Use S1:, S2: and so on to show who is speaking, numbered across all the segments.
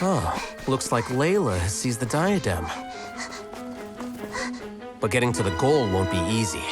S1: Oh, looks like Layla has seized the diadem. But getting to the goal won't be easy.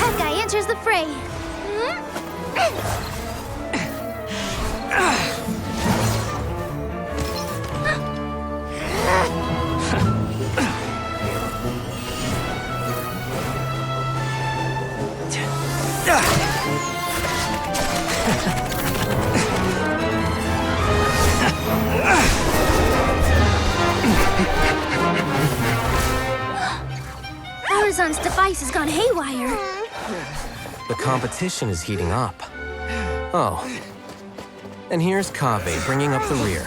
S2: That guy enters the fray. Arizon's device has gone haywire.
S1: The competition is heating up. Oh. And here's Kaveh bringing up the rear.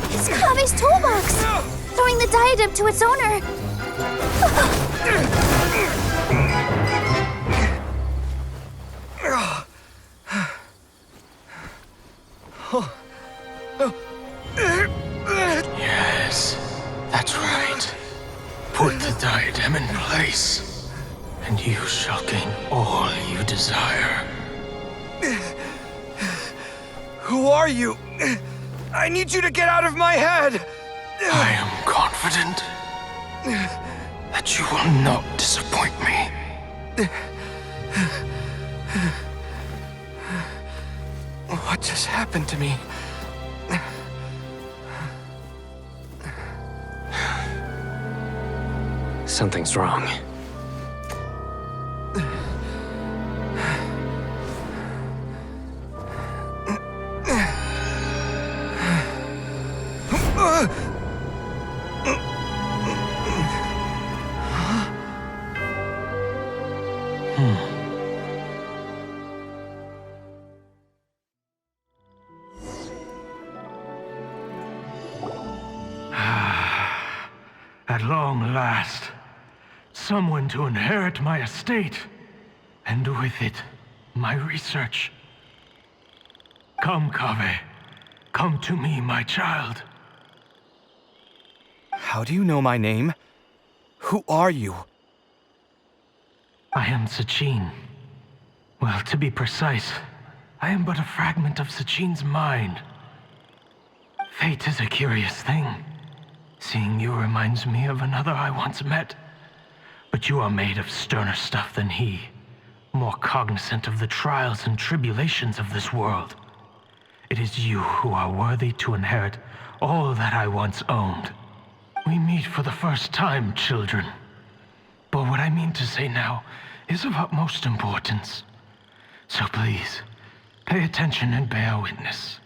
S2: It's Kaveh's toolbox! Throwing the diadem to its owner!
S3: Yes, that's right. Put the diadem in place, and you shall gain all you desire.
S4: Who are you? I need you to get out of my head!
S3: I am confident that you will not disappoint me.
S4: What just happened to me?
S1: Something's wrong.
S3: At long last, someone to inherit my estate, and with it, my research. Come, Kaveh. Come to me, my child.
S4: How do you know my name? Who are you?
S3: I am Sachin. Well, to be precise, I am but a fragment of Sachin's mind. Fate is a curious thing. Seeing you reminds me of another I once met. But you are made of sterner stuff than he, more cognizant of the trials and tribulations of this world. It is you who are worthy to inherit all that I once owned. We meet for the first time, children. But what I mean to say now is of utmost importance. So please, pay attention and bear witness.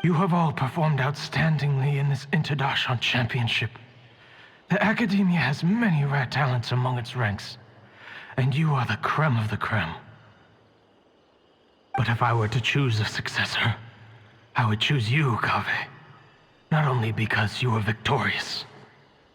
S3: You have all performed outstandingly in this Interdashon Championship. The Academia has many rare talents among its ranks, and you are the creme of the creme. But if I were to choose a successor, I would choose you, Kaveh. Not only because you were victorious,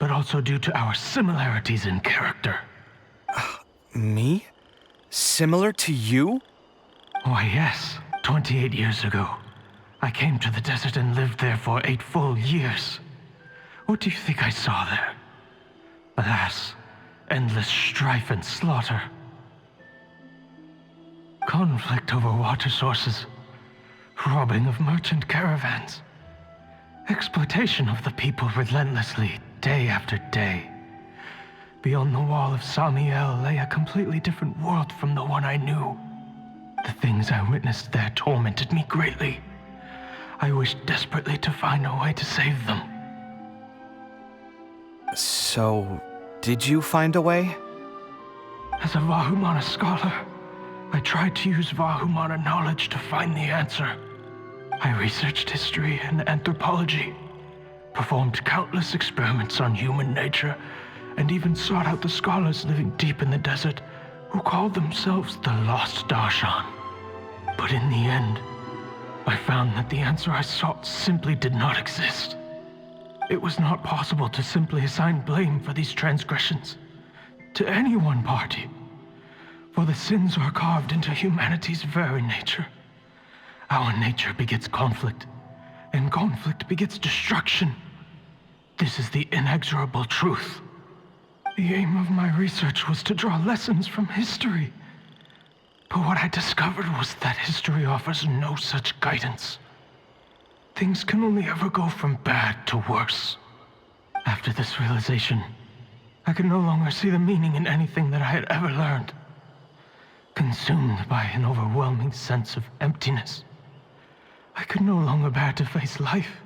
S3: but also due to our similarities in character.
S4: Me? Similar to you?
S3: Why, yes. 28 years ago, I came to the desert and lived there for 8 full years. What do you think I saw there? Alas, endless strife and slaughter. Conflict over water sources, robbing of merchant caravans, exploitation of the people relentlessly, day after day. Beyond the wall of Samiel lay a completely different world from the one I knew. The things I witnessed there tormented me greatly. I wished desperately to find a way to save them.
S4: So, did you find a way?
S3: As a Vahumana scholar, I tried to use Vahumana knowledge to find the answer. I researched history and anthropology, performed countless experiments on human nature, and even sought out the scholars living deep in the desert who called themselves the Lost Darshan. But in the end, I found that the answer I sought simply did not exist. It was not possible to simply assign blame for these transgressions to any one party, for the sins are carved into humanity's very nature. Our nature begets conflict, and conflict begets destruction. This is the inexorable truth. The aim of my research was to draw lessons from history. But what I discovered was that history offers no such guidance. Things can only ever go from bad to worse. After this realization, I could no longer see the meaning in anything that I had ever learned. Consumed by an overwhelming sense of emptiness, I could no longer bear to face life.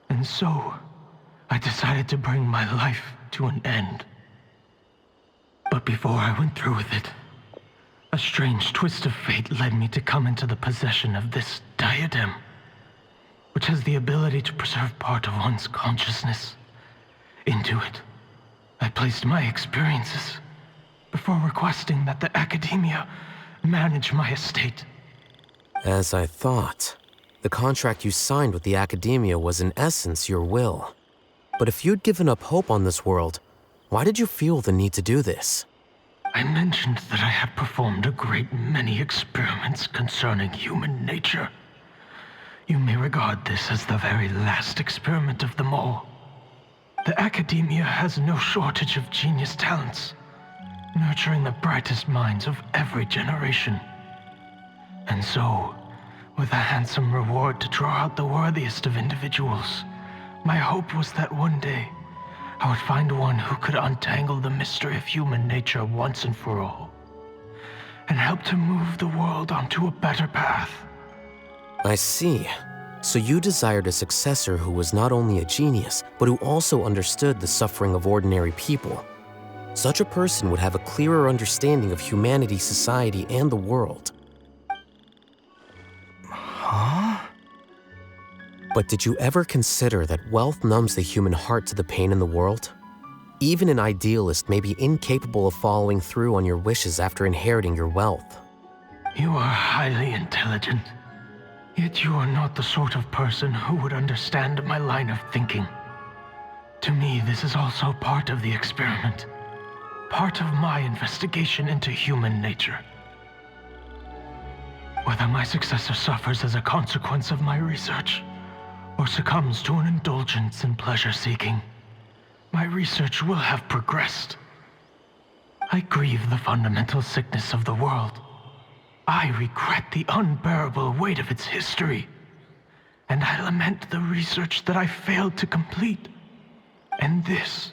S3: And so, I decided to bring my life to an end. But before I went through with it, a strange twist of fate led me to come into the possession of this diadem, which has the ability to preserve part of one's consciousness. Into it, I placed my experiences before requesting that the academia manage my estate.
S1: As I thought, the contract you signed with the academia was in essence your will. But if you'd given up hope on this world, why did you feel the need to do this?
S3: I mentioned that I had performed a great many experiments concerning human nature. You may regard this as the very last experiment of them all. The academia has no shortage of genius talents, nurturing the brightest minds of every generation. And so, with a handsome reward to draw out the worthiest of individuals, my hope was that one day, I would find one who could untangle the mystery of human nature once and for all, and help to move the world onto a better path.
S1: I see. So you desired a successor who was not only a genius, but who also understood the suffering of ordinary people. Such a person would have a clearer understanding of humanity, society, and the world.
S4: Huh?
S1: But did you ever consider that wealth numbs the human heart to the pain in the world? Even an idealist may be incapable of following through on your wishes after inheriting your wealth.
S3: You are highly intelligent, yet you are not the sort of person who would understand my line of thinking. To me, this is also part of the experiment, part of my investigation into human nature. Whether my successor suffers as a consequence of my research, or succumbs to an indulgence in pleasure-seeking, my research will have progressed. I grieve the fundamental sickness of the world. I regret the unbearable weight of its history, and I lament the research that I failed to complete. And this,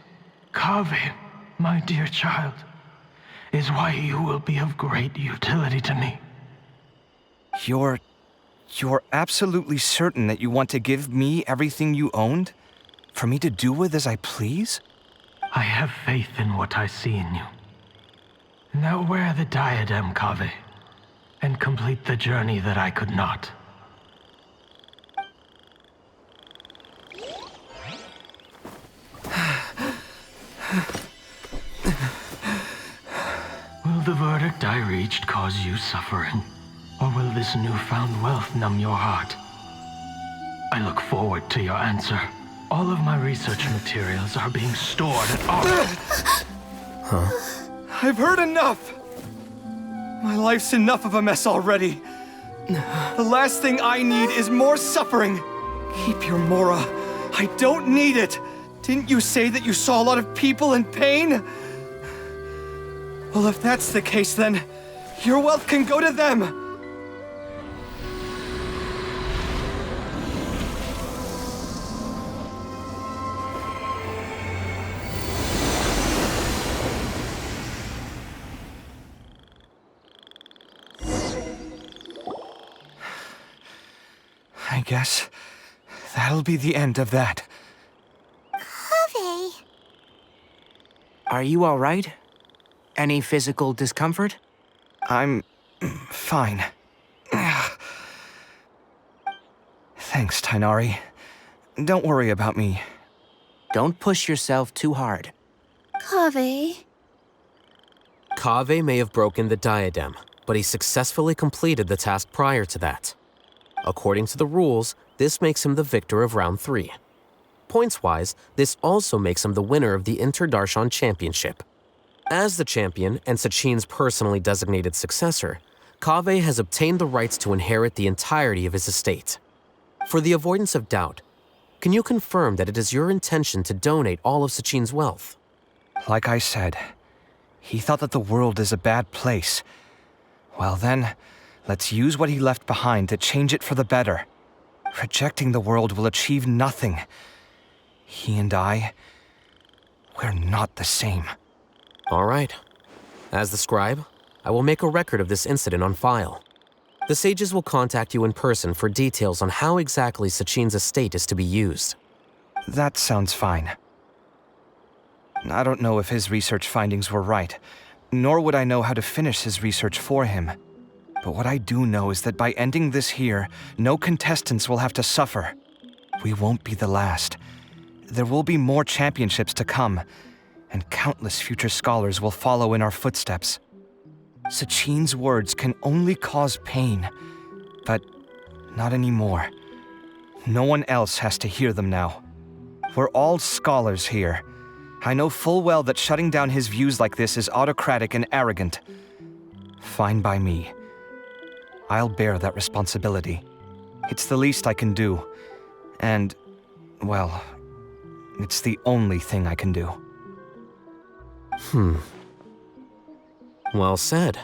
S3: Kaveh, my dear child, is why you will be of great utility to me.
S4: You're absolutely certain that you want to give me everything you owned? For me to do with as I please?
S3: I have faith in what I see in you. Now wear the diadem, Kaveh, and complete the journey that I could not. Will the verdict I reached cause you suffering? Or will this newfound wealth numb your heart? I look forward to your answer. All of my research materials are being stored at
S4: I've heard enough! My life's enough of a mess already. The last thing I need is more suffering. Keep your Mora. I don't need it. Didn't you say that you saw a lot of people in pain? Well, if that's the case, then your wealth can go to them. I guess that'll be the end of that.
S2: Kaveh.
S5: Are you all right? Any physical discomfort?
S4: I'm fine. Thanks, Tainari. Don't worry about me.
S5: Don't push yourself too hard.
S2: Kaveh.
S1: Kaveh may have broken the diadem, but he successfully completed the task prior to that. According to the rules, this makes him the victor of round 3. Points-wise, this also makes him the winner of the Inter-Darshan Championship. As the champion and Sachin's personally designated successor, Kaveh has obtained the rights to inherit the entirety of his estate. For the avoidance of doubt, can you confirm that it is your intention to donate all of Sachin's wealth?
S4: Like I said, he thought that the world is a bad place. Well then, let's use what he left behind to change it for the better. Rejecting the world will achieve nothing. He and I, we're not the same.
S1: All right. As the scribe, I will make a record of this incident on file. The sages will contact you in person for details on how exactly Sachin's estate is to be used.
S4: That sounds fine. I don't know if his research findings were right, nor would I know how to finish his research for him. But what I do know is that by ending this here, no contestants will have to suffer. We won't be the last. There will be more championships to come, and countless future scholars will follow in our footsteps. Sachin's words can only cause pain, but not anymore. No one else has to hear them now. We're all scholars here. I know full well that shutting down his views like this is autocratic and arrogant. Fine by me. I'll bear that responsibility. It's the least I can do. And, well, it's the only thing I can do.
S1: Well said.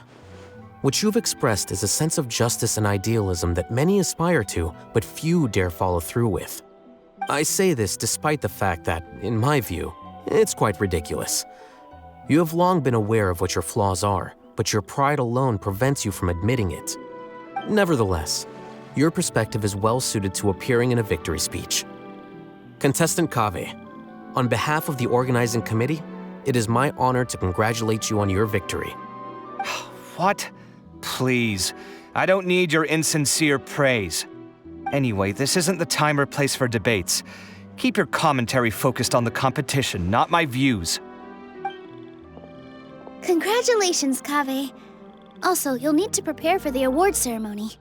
S1: What you've expressed is a sense of justice and idealism that many aspire to, but few dare follow through with. I say this despite the fact that, in my view, it's quite ridiculous. You have long been aware of what your flaws are, but your pride alone prevents you from admitting it. Nevertheless, your perspective is well suited to appearing in a victory speech. Contestant Kaveh, on behalf of the organizing committee, it is my honor to congratulate you on your victory.
S4: What? Please. I don't need your insincere praise. Anyway, this isn't the time or place for debates. Keep your commentary focused on the competition, not my views.
S2: Congratulations, Kaveh. Also, you'll need to prepare for the award ceremony.